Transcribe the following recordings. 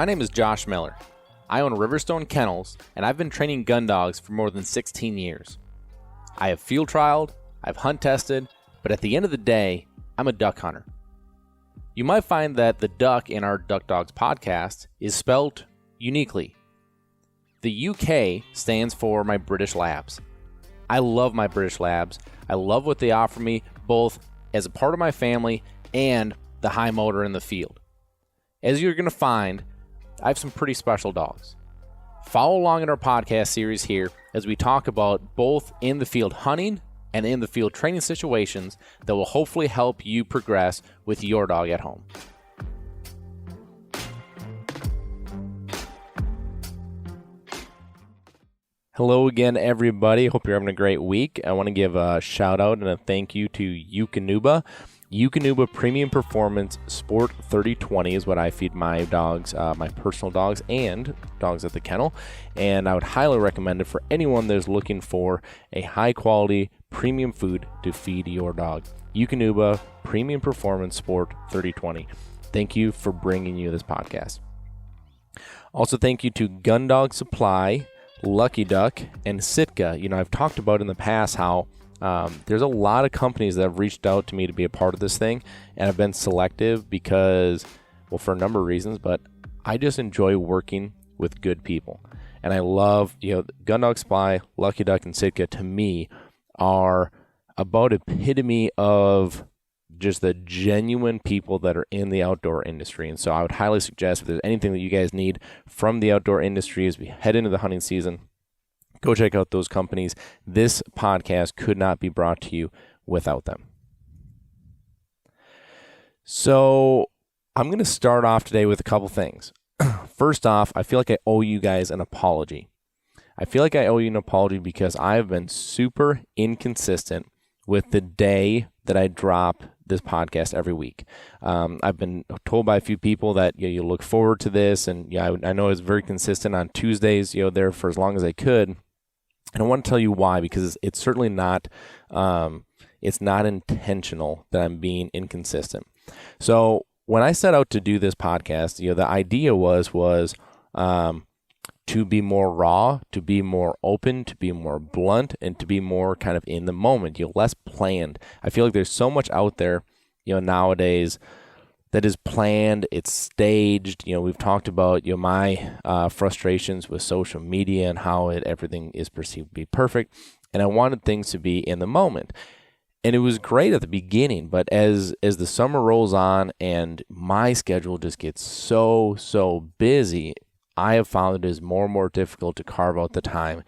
My name is Josh Miller. I own Riverstone Kennels, and I've been training gun dogs for more than 16 years. I have field trialed, I've hunt tested, but at the end of the day, I'm a duck hunter. You might find that the duck in our Duck Dogs podcast is spelled uniquely. The UK stands for my British Labs. I love my British Labs. I love what they offer me, both as a part of my family and the high motor in the field. As you're going to find, I have some pretty special dogs. Follow along in our podcast series here as we talk about both in the field hunting and in the field training situations that will hopefully help you progress with your dog at home. Hello again, everybody. Hope you're having a great week. I want to give a shout out and a thank you to DUK. DUK Premium Performance Sport 3020 is what I feed my dogs, my personal dogs and dogs at the kennel. And I would highly recommend it for anyone that is looking for a high quality premium food to feed your dog. DUK Premium Performance Sport 3020. Thank you for bringing you this podcast. Also, thank you to Gun Dog Supply, Lucky Duck, and Sitka. You know, I've talked about in the past how there's a lot of companies that have reached out to me to be a part of this thing, and I've been selective because, well, for a number of reasons, but I just enjoy working with good people. And I love, Gun Dog Supply, Lucky Duck, and Sitka, to me, are about epitome of just the genuine people that are in the outdoor industry. And so I would highly suggest if there's anything that you guys need from the outdoor industry as we head into the hunting season, go check out those companies. This podcast could not be brought to you without them. So I'm going to start off today with a couple things. First off, I feel like I owe you guys an apology. I feel like I owe you an apology because I've been super inconsistent with the day that I drop this podcast every week. I've been told by a few people that you look forward to this, and I know it's very consistent on Tuesdays, there for as long as I could. And I want to tell you why, because it's certainly not, it's not intentional that I'm being inconsistent. So when I set out to do this podcast, the idea was to be more raw, to be more open, to be more blunt, and to be more kind of in the moment, less planned. I feel like there's so much out there, nowadays that is planned, it's staged. We've talked about my frustrations with social media and how everything is perceived to be perfect, and I wanted things to be in the moment. And it was great at the beginning, but as the summer rolls on and my schedule just gets so busy, I have found it is more and more difficult to carve out the time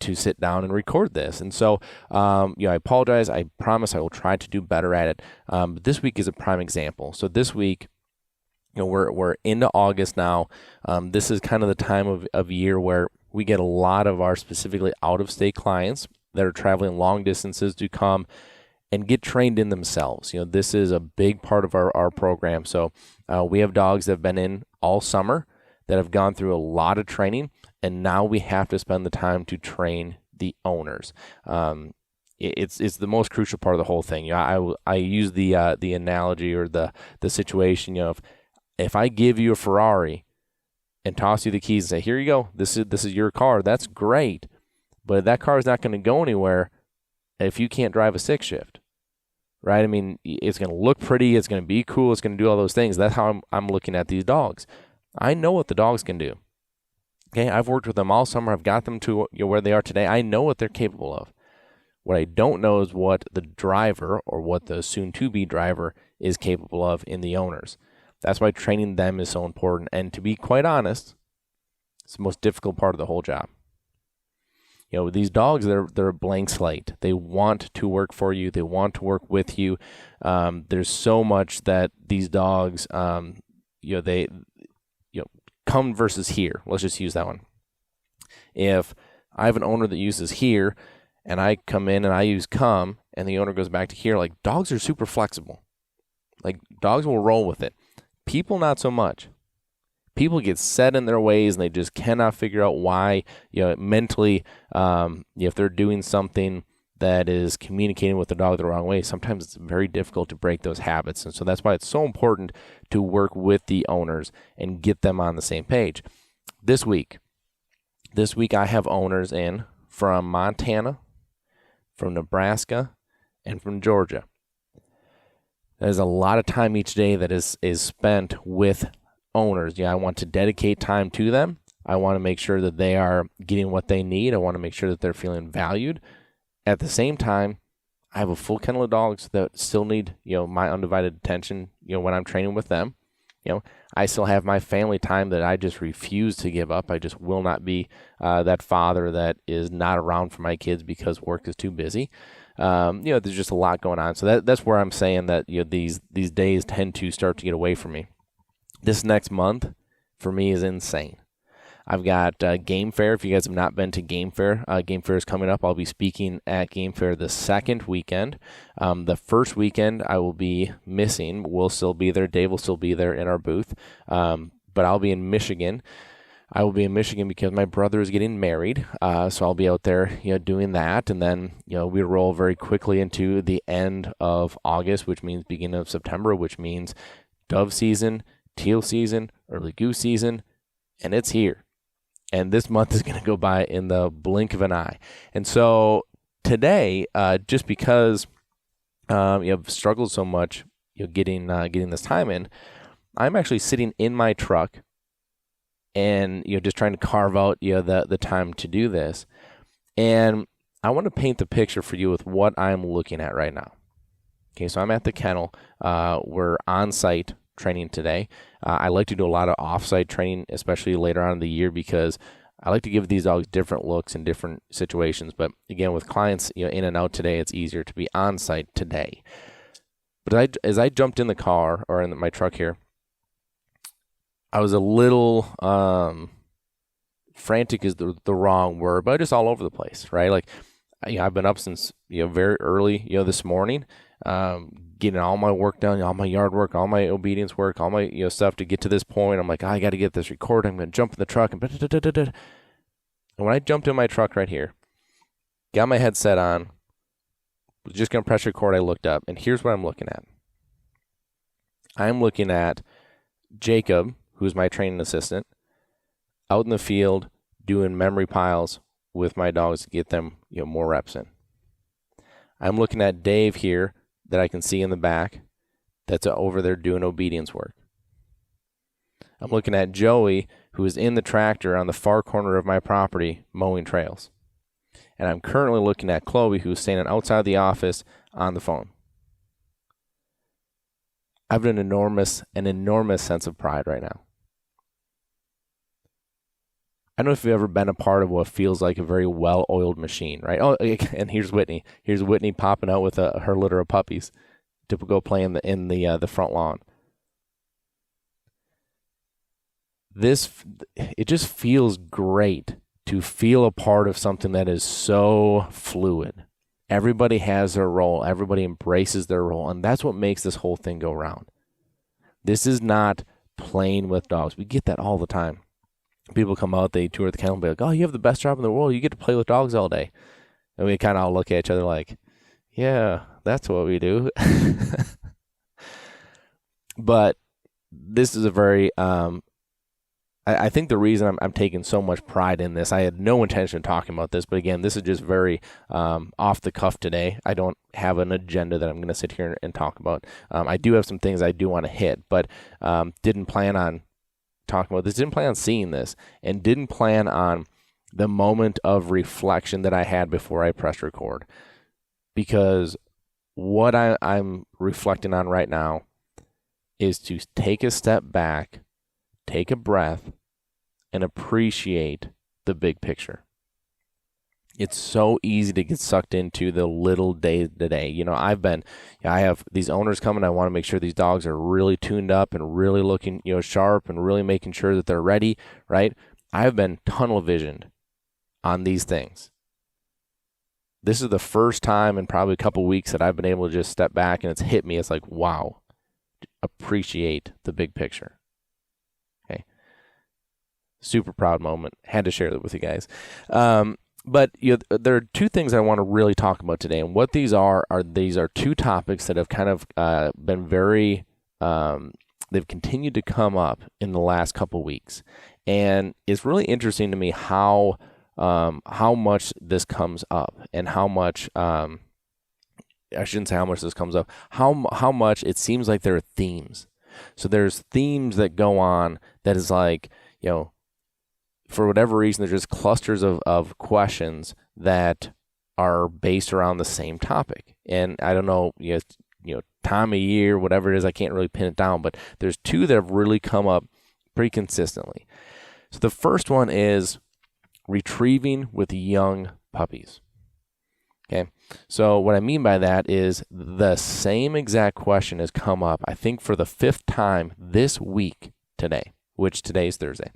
to sit down and record this. And so, I apologize. I promise I will try to do better at it. But this week is a prime example. So this week, we're into August now. This is kind of the time of year where we get a lot of our specifically out-of-state clients that are traveling long distances to come and get trained in themselves. This is a big part of our program. So we have dogs that have been in all summer that have gone through a lot of training, and now we have to spend the time to train the owners. It's the most crucial part of the whole thing. I use the analogy or the situation. If I give you a Ferrari and toss you the keys and say, "Here you go. This is your car." That's great, but that car is not going to go anywhere if you can't drive a stick shift, right? I mean, it's going to look pretty. It's going to be cool. It's going to do all those things. That's how I'm looking at these dogs. I know what the dogs can do. Okay, I've worked with them all summer. I've got them to where they are today. I know what they're capable of. What I don't know is what the driver or what the soon-to-be driver is capable of in the owners. That's why training them is so important. And to be quite honest, it's the most difficult part of the whole job. These dogs, they're a blank slate. They want to work for you. They want to work with you. There's so much that these dogs, they come versus here. Let's just use that one. If I have an owner that uses here and I come in and I use come and the owner goes back to here, like, dogs are super flexible. Like, dogs will roll with it. People, not so much. People get set in their ways and they just cannot figure out why, mentally, if they're doing something that is communicating with the dog the wrong way, sometimes it's very difficult to break those habits. And so that's why it's so important to work with the owners and get them on the same page. This week I have owners in from Montana, from Nebraska, and from Georgia. There's a lot of time each day that is spent with owners. I want to dedicate time to them. I want to make sure that they are getting what they need. I want to make sure that they're feeling valued. At the same time, I have a full kennel of dogs that still need, my undivided attention, when I'm training with them. I still have my family time that I just refuse to give up. I just will not be that father that is not around for my kids because work is too busy. There's just a lot going on. So that's where I'm saying that, these days tend to start to get away from me. This next month for me is insane. I've got Game Fair. If you guys have not been to Game Fair is coming up. I'll be speaking at Game Fair the second weekend. The first weekend I will be missing. We'll still be there. Dave will still be there in our booth. But I'll be in Michigan. I will be in Michigan because my brother is getting married. So I'll be out there, doing that. And then, we roll very quickly into the end of August, which means beginning of September, which means dove season, teal season, early goose season, and it's here. And this month is going to go by in the blink of an eye. And so today, just because I've struggled so much, getting this time in, I'm actually sitting in my truck and just trying to carve out the time to do this. And I want to paint the picture for you with what I'm looking at right now. Okay, so I'm at the kennel. We're on site training today. I like to do a lot of off-site training, especially later on in the year, because I like to give these dogs different looks in different situations. But again, with clients in and out today, it's easier to be on site today. But as I jumped in the car or in my truck here, I was a little frantic is the wrong word, but just all over the place, right? Like, I've been up since very early this morning, getting all my work done, all my yard work, all my obedience work, all my stuff to get to this point. I'm like, I got to get this recorded. I'm going to jump in the truck and when I jumped in my truck right here, got my headset on, was just going to press record, I looked up, and here's what I'm looking at. I'm looking at Jacob, who's my training assistant, out in the field doing memory piles with my dogs to get them more reps in. I'm looking at Dave here that I can see in the back that's over there doing obedience work. I'm looking at Joey, who is in the tractor on the far corner of my property mowing trails. And I'm currently looking at Chloe, who's standing outside the office on the phone. I have an enormous sense of pride right now. I don't know if you've ever been a part of what feels like a very well-oiled machine, right? Oh, and here's Whitney. Here's Whitney popping out with her litter of puppies to go play in the front lawn. It just feels great to feel a part of something that is so fluid. Everybody has their role. Everybody embraces their role, and that's what makes this whole thing go round. This is not playing with dogs. We get that all the time. People come out, they tour the kennel and be like, oh, you have the best job in the world. You get to play with dogs all day. And we kind of all look at each other like, yeah, that's what we do. But this is a very, I think the reason I'm taking so much pride in this, I had no intention of talking about this, but again, this is just very off the cuff today. I don't have an agenda that I'm going to sit here and talk about. I do have some things I do want to hit, but didn't plan on talking about this, didn't plan on seeing this, and didn't plan on the moment of reflection that I had before I pressed record. Because what I'm reflecting on right now is to take a step back, take a breath, and appreciate the big picture. It's so easy to get sucked into the little day-to-day. I have these owners coming. I want to make sure these dogs are really tuned up and really looking, sharp and really making sure that they're ready, right? I've been tunnel visioned on these things. This is the first time in probably a couple weeks that I've been able to just step back and it's hit me. It's like, wow, appreciate the big picture. Okay. Super proud moment. Had to share that with you guys. But there are two things I want to really talk about today, and what these are these are two topics that have kind of been very they've continued to come up in the last couple weeks, and it's really interesting to me how much this comes up, and how much I shouldn't say how much this comes up, how much it seems like there are themes. So there's themes that go on that is like, for whatever reason, there's just clusters of questions that are based around the same topic. And I don't know, time of year, whatever it is, I can't really pin it down, but there's two that have really come up pretty consistently. So the first one is retrieving with young puppies. Okay, so what I mean by that is the same exact question has come up, I think, for the fifth time this week today, which today is Thursday.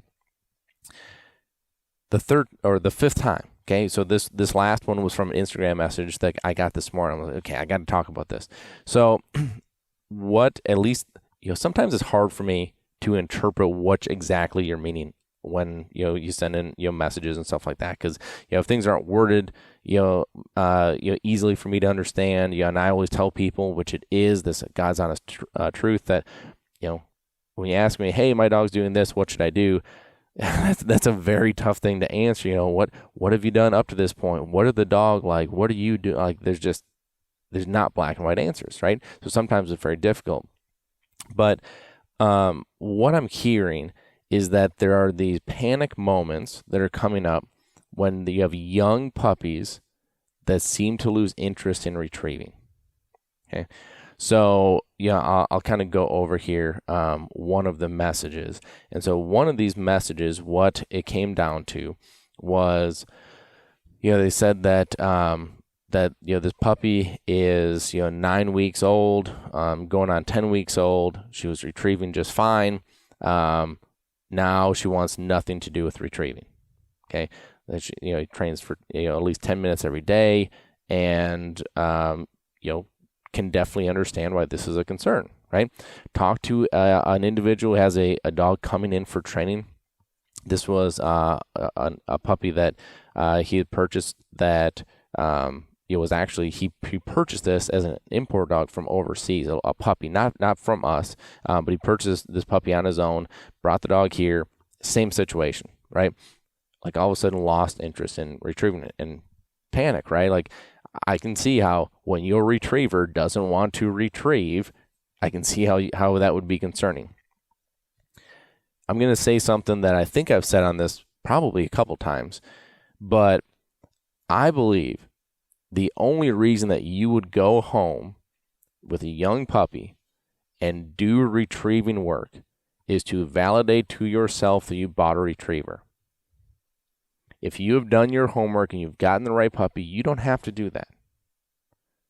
The fifth time. Okay, so this last one was from an Instagram message that I got this morning. I was like, okay, I got to talk about this. So what, at least, sometimes it's hard for me to interpret what exactly you're meaning when you send in messages and stuff like that, because if things aren't worded easily for me to understand, and I always tell people, which it is this God's honest truth, that when you ask me, hey, my dog's doing this, what should I do? That's a very tough thing to answer. What have you done up to this point? What did the dog like? What do you do? Like, there's not black and white answers, right? So sometimes it's very difficult. But what I'm hearing is that there are these panic moments that are coming up when you have young puppies that seem to lose interest in retrieving. Okay, so I'll kind of go over here one of the messages. And so one of these messages, what it came down to was, they said that this puppy is 9 weeks old, going on 10 weeks old. She was retrieving just fine. Now she wants nothing to do with retrieving. Okay, that she trains for at least 10 minutes every day, and can definitely understand why this is a concern. Right? Talk to an individual who has a dog coming in for training. This was a puppy that he had purchased that. It was actually, he purchased this as an import dog from overseas, a puppy, not from us, but he purchased this puppy on his own, brought the dog here, same situation, right? Like, all of a sudden lost interest in retrieving it and panic, right? Like, I can see how when your retriever doesn't want to retrieve, I can see how that would be concerning. I'm going to say something that I think I've said on this probably a couple times, but I believe the only reason that you would go home with a young puppy and do retrieving work is to validate to yourself that you bought a retriever. If you have done your homework and you've gotten the right puppy, you don't have to do that.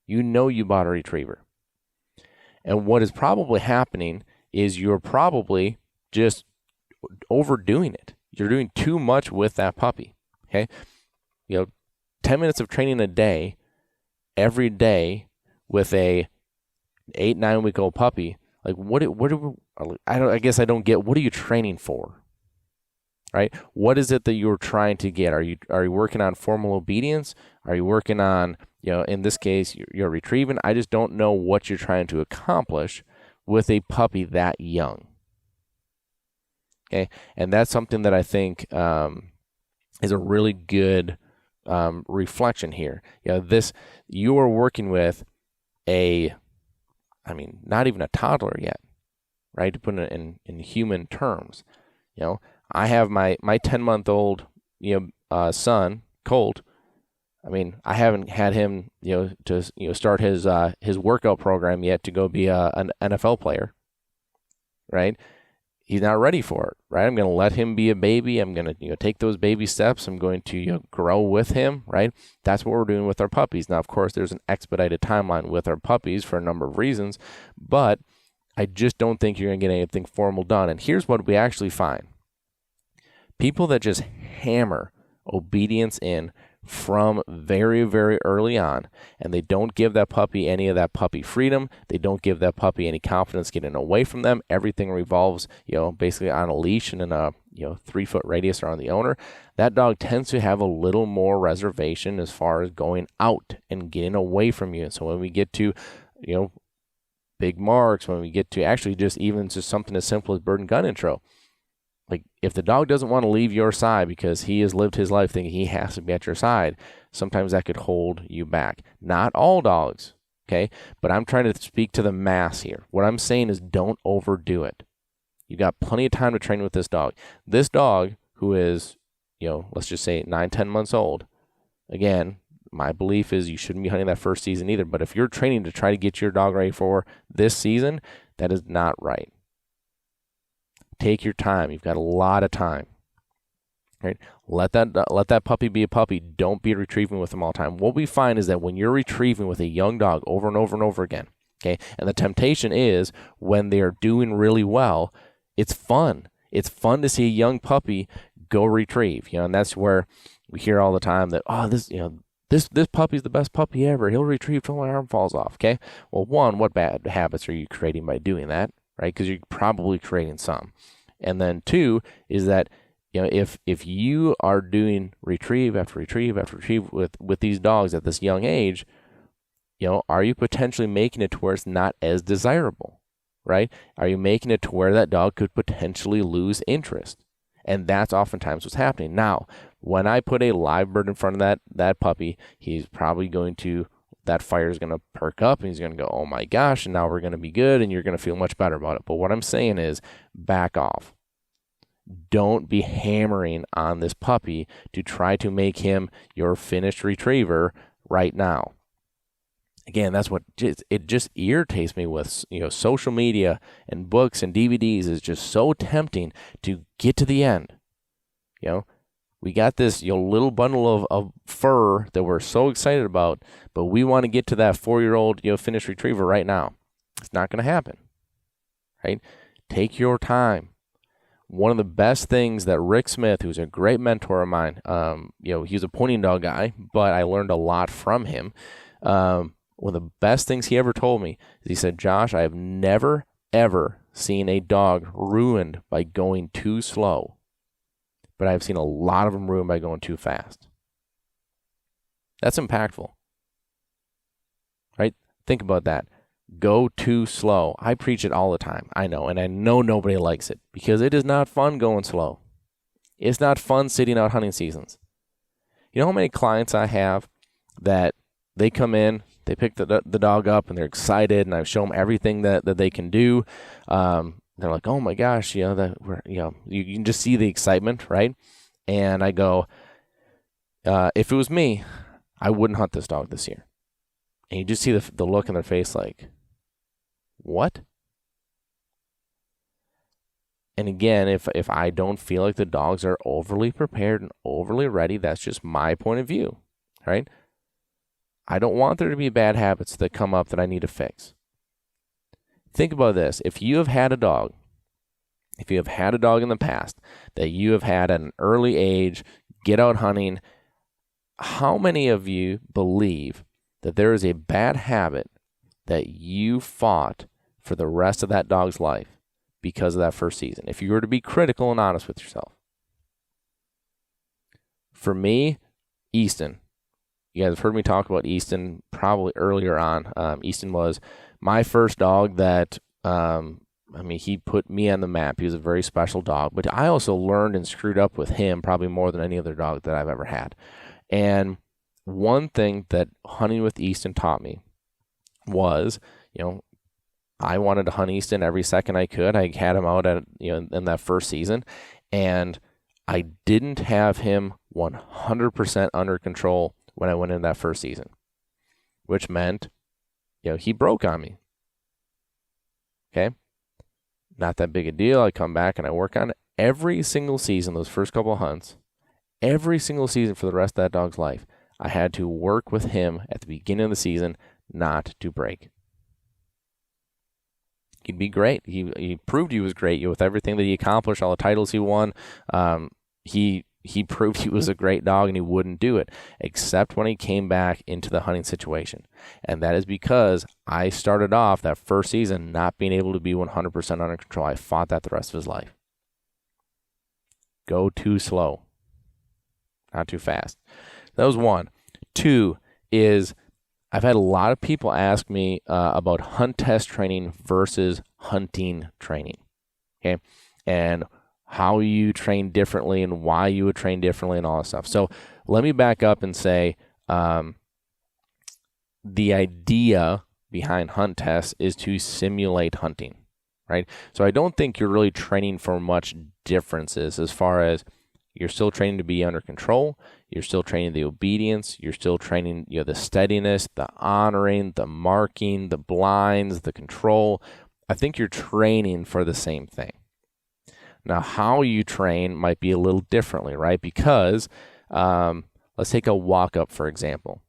You bought a retriever. And what is probably happening is you're probably just overdoing it. You're doing too much with that puppy. Okay? 10 minutes of training a day, every day, with a 8-9 week old puppy. Like, I guess I don't get, what are you training for? Right? What is it that you're trying to get? Are you working on formal obedience? Are you working on, in this case, you're retrieving? I just don't know what you're trying to accomplish with a puppy that young. Okay? And that's something that I think is a really good reflection here. You are working with not even a toddler yet, right? To put it in human terms. I have my 10-month-old, son, Colt. I haven't had him, to start his workout program yet to go be an NFL player, right? He's not ready for it, right? I'm going to let him be a baby. I'm going to, take those baby steps. I'm going to, grow with him, right? That's what we're doing with our puppies. Now, of course, there's an expedited timeline with our puppies for a number of reasons, but I just don't think you're going to get anything formal done. And here's what we actually find. People that just hammer obedience in from very, very early on, and they don't give that puppy any of that puppy freedom. They don't give that puppy any confidence getting away from them. Everything revolves, basically on a leash and in a 3-foot radius around the owner. That dog tends to have a little more reservation as far as going out and getting away from you. So when we get to, big marks, when we get to actually just something as simple as bird and gun intro, like if the dog doesn't want to leave your side because he has lived his life thinking he has to be at your side, sometimes that could hold you back. Not all dogs, okay? But I'm trying to speak to the mass here. What I'm saying is don't overdo it. You've got plenty of time to train with this dog. This dog, who is, let's just say 9-10 months old, again, my belief is you shouldn't be hunting that first season either. But if you're training to try to get your dog ready for this season, that is not right. Take your time. You've got a lot of time. Right? Let that puppy be a puppy. Don't be retrieving with them all the time. What we find is that when you're retrieving with a young dog over and over and over again, okay, and the temptation is when they're doing really well, it's fun. It's fun to see a young puppy go retrieve. And that's where we hear all the time that, this puppy's the best puppy ever. He'll retrieve till my arm falls off. Okay. Well, one, what bad habits are you creating by doing that? Right? Because you're probably creating some. And then two is that, if you are doing retrieve after retrieve after retrieve with these dogs at this young age, are you potentially making it to where it's not as desirable, right? Are you making it to where that dog could potentially lose interest? And that's oftentimes what's happening. Now, when I put a live bird in front of that puppy, he's probably that fire is going to perk up and he's going to go, oh my gosh, and now we're going to be good and you're going to feel much better about it. But what I'm saying is back off. Don't be hammering on this puppy to try to make him your finished retriever right now. Again, that's what it just irritates me with, social media and books and DVDs is just so tempting to get to the end. We got this little bundle of fur that we're so excited about, but we want to get to that 4-year-old finished retriever right now. It's not going to happen, right? Take your time. One of the best things that Rick Smith, who's a great mentor of mine, he's a pointing dog guy, but I learned a lot from him. One of the best things he ever told me is he said, Josh, I have never, ever seen a dog ruined by going too slow, but I've seen a lot of them ruined by going too fast. That's impactful, right? Think about that. Go too slow. I preach it all the time. I know, and I know nobody likes it because it is not fun going slow. It's not fun sitting out hunting seasons. You know how many clients I have that they come in, they pick the dog up, and they're excited, and I show them everything that they can do. They're like, "Oh my gosh, you can just see the excitement, right?" And I go, "If it was me, I wouldn't hunt this dog this year." And you just see the look in their face, like, "What?" And again, if I don't feel like the dogs are overly prepared and overly ready, that's just my point of view, right? I don't want there to be bad habits that come up that I need to fix. Think about this. If you have had a dog in the past that you have had at an early age, get out hunting, how many of you believe that there is a bad habit that you fought for the rest of that dog's life because of that first season? If you were to be critical and honest with yourself. For me, Easton. You guys have heard me talk about Easton probably earlier on. Easton was my first dog that, he put me on the map. He was a very special dog, but I also learned and screwed up with him probably more than any other dog that I've ever had. And one thing that hunting with Easton taught me was, I wanted to hunt Easton every second I could. I had him out at, in that first season, and I didn't have him 100% under control when I went in that first season, which meant, he broke on me. Okay. Not that big a deal. I come back and I work on it every single season, those first couple of hunts, every single season for the rest of that dog's life. I had to work with him at the beginning of the season not to break. He'd be great. He proved he was great with everything that he accomplished, all the titles he won. He he proved he was a great dog and he wouldn't do it, except when he came back into the hunting situation. And that is because I started off that first season not being able to be 100% under control. I fought that the rest of his life. Go too slow, not too fast. That was one. Two is I've had a lot of people ask me about hunt test training versus hunting training. Okay. And how you train differently and why you would train differently and all that stuff. So let me back up and say the idea behind hunt tests is to simulate hunting, right? So I don't think you're really training for much differences as far as you're still training to be under control. You're still training the obedience. You're still training the steadiness, the honoring, the marking, the blinds, the control. I think you're training for the same thing. Now, how you train might be a little differently, right? Because let's take a walk-up, for example.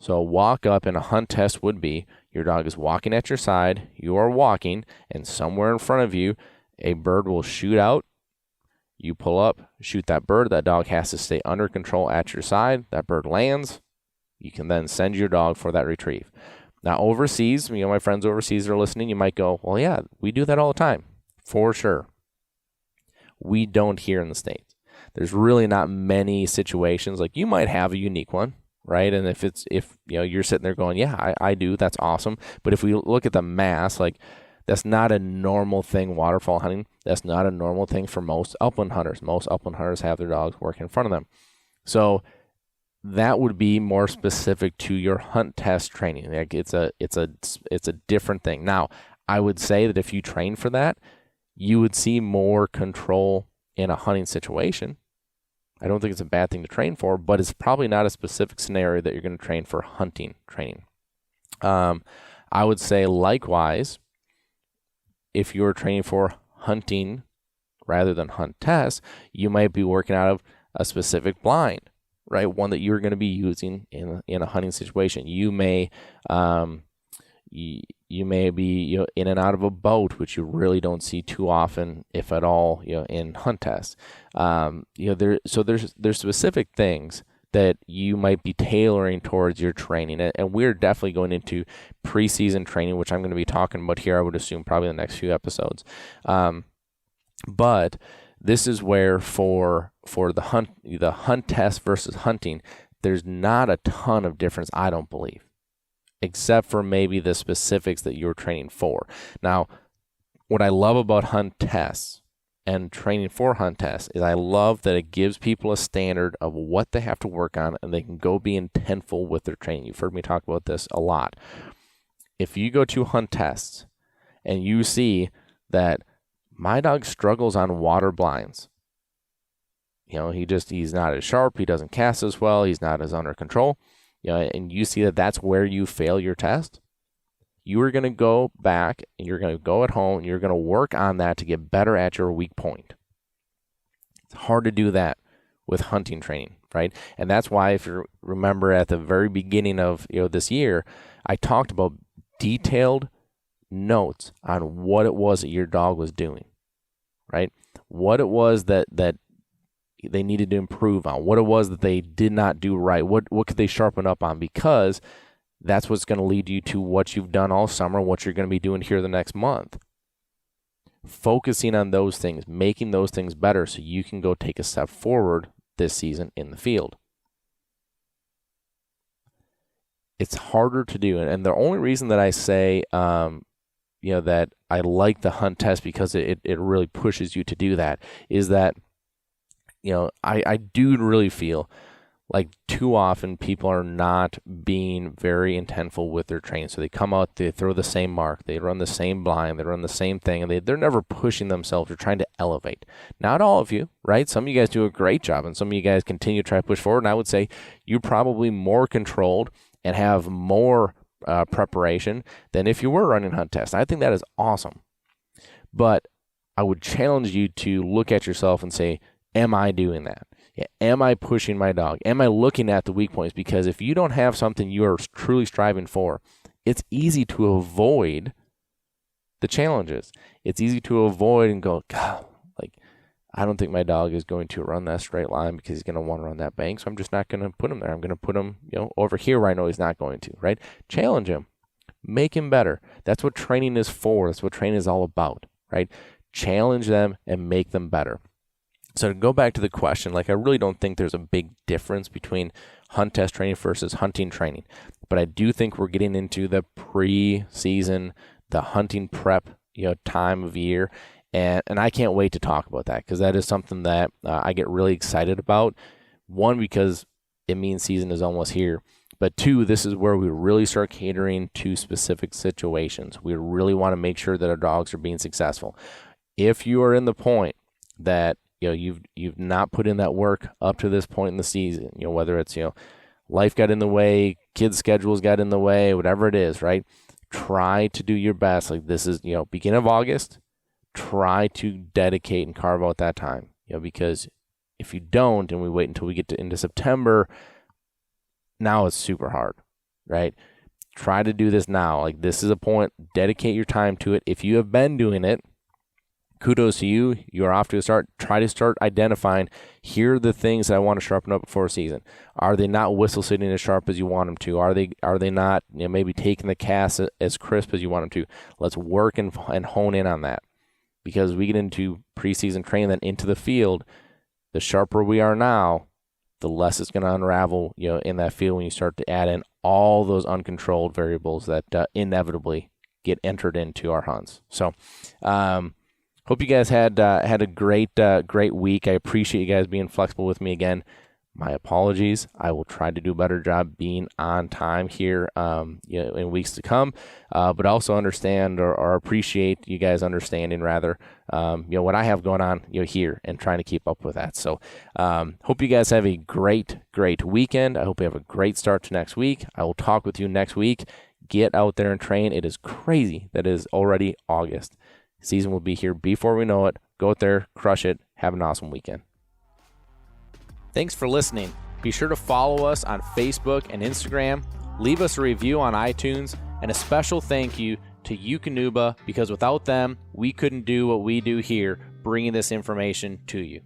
So a walk-up in a hunt test would be your dog is walking at your side, you are walking, and somewhere in front of you, a bird will shoot out. You pull up, shoot that bird. That dog has to stay under control at your side. That bird lands. You can then send your dog for that retrieve. Now, overseas, my friends overseas are listening. You might go, well, yeah, we do that all the time. For sure. We don't here in the States. There's really not many situations. Like you might have a unique one, right? And if you're sitting there going, yeah, I do, that's awesome. But if we look at the mass, like that's not a normal thing. Waterfowl hunting, that's not a normal thing for most upland hunters. Most upland hunters have their dogs working in front of them. So that would be more specific to your hunt test training. Like it's a different thing. Now, I would say that if you train for that, you would see more control in a hunting situation. I don't think it's a bad thing to train for, but it's probably not a specific scenario that you're going to train for hunting training. I would say likewise, if you're training for hunting rather than hunt test, you might be working out of a specific blind, right? One that you're going to be using in a hunting situation. You may you may be in and out of a boat, which you really don't see too often, if at all, in hunt tests. There's specific things that you might be tailoring towards your training, and we're definitely going into preseason training, which I'm going to be talking about here. I would assume probably in the next few episodes. But this is where for the hunt test versus hunting, there's not a ton of difference, I don't believe, except for maybe the specifics that you're training for. Now, what I love about hunt tests and training for hunt tests is I love that it gives people a standard of what they have to work on, and they can go be intentful with their training. You've heard me talk about this a lot. If you go to hunt tests and you see that my dog struggles on water blinds, he's not as sharp, he doesn't cast as well, he's not as under control, and you see that that's where you fail your test, you are going to go back and you're going to go at home and you're going to work on that to get better at your weak point. It's hard to do that with hunting training, right? And that's why, if you remember at the very beginning of this year, I talked about detailed notes on what it was that your dog was doing, right? What it was that they needed to improve on, what it was that they did not do right, what could they sharpen up on, because that's what's going to lead you to what you've done all summer, what you're going to be doing here the next month. Focusing on those things, making those things better so you can go take a step forward this season in the field. It's harder to do, and the only reason that I say that I like the hunt test, because it really pushes you to do that, is that I do really feel like too often people are not being very intentful with their training. So they come out, they throw the same mark, they run the same blind, they run the same thing, and they're never pushing themselves. They're trying to elevate. Not all of you, right? Some of you guys do a great job, and some of you guys continue to try to push forward. And I would say you're probably more controlled and have more preparation than if you were running hunt tests. I think that is awesome. But I would challenge you to look at yourself and say, am I doing that? Am I pushing my dog? Am I looking at the weak points? Because if you don't have something you are truly striving for, it's easy to avoid the challenges. It's easy to avoid and go, God, I don't think my dog is going to run that straight line because he's going to want to run that bank. So I'm just not going to put him there. I'm going to put him, over here where I know he's not going to, right? Challenge him. Make him better. That's what training is for. That's what training is all about, right? Challenge them and make them better. So to go back to the question, I really don't think there's a big difference between hunt test training versus hunting training. But I do think we're getting into the pre-season, the hunting prep, time of year. And I can't wait to talk about that because that is something that I get really excited about. One, because it means season is almost here. But two, this is where we really start catering to specific situations. We really want to make sure that our dogs are being successful. If you are in the point that you've not put in that work up to this point in the season, whether it's life got in the way, kids' schedules got in the way, whatever it is, right? Try to do your best. This is beginning of August. Try to dedicate and carve out that time, because if you don't and we wait until we get into September, now it's super hard, right? Try to do this now. This is a point. Dedicate your time to it. If you have been doing it, kudos to you. You're off to a start. Try to start identifying, here are the things that I want to sharpen up before a season. Are they not whistle sitting as sharp as you want them to? Are they not maybe taking the cast as crisp as you want them to? Let's work and hone in on that. Because we get into preseason training, then into the field, the sharper we are now, the less it's going to unravel, in that field when you start to add in all those uncontrolled variables that inevitably get entered into our hunts. So, hope you guys had a great week. I appreciate you guys being flexible with me again. My apologies. I will try to do a better job being on time here, in weeks to come. But also understand or appreciate you guys understanding rather, what I have going on, here and trying to keep up with that. So, hope you guys have a great weekend. I hope you have a great start to next week. I will talk with you next week. Get out there and train. It is crazy that it is already August. Season will be here before we know it. Go out there, crush it. Have an awesome weekend. Thanks for listening. Be sure to follow us on Facebook and Instagram. Leave us a review on iTunes. And a special thank you to DUK, because without them, we couldn't do what we do here, bringing this information to you.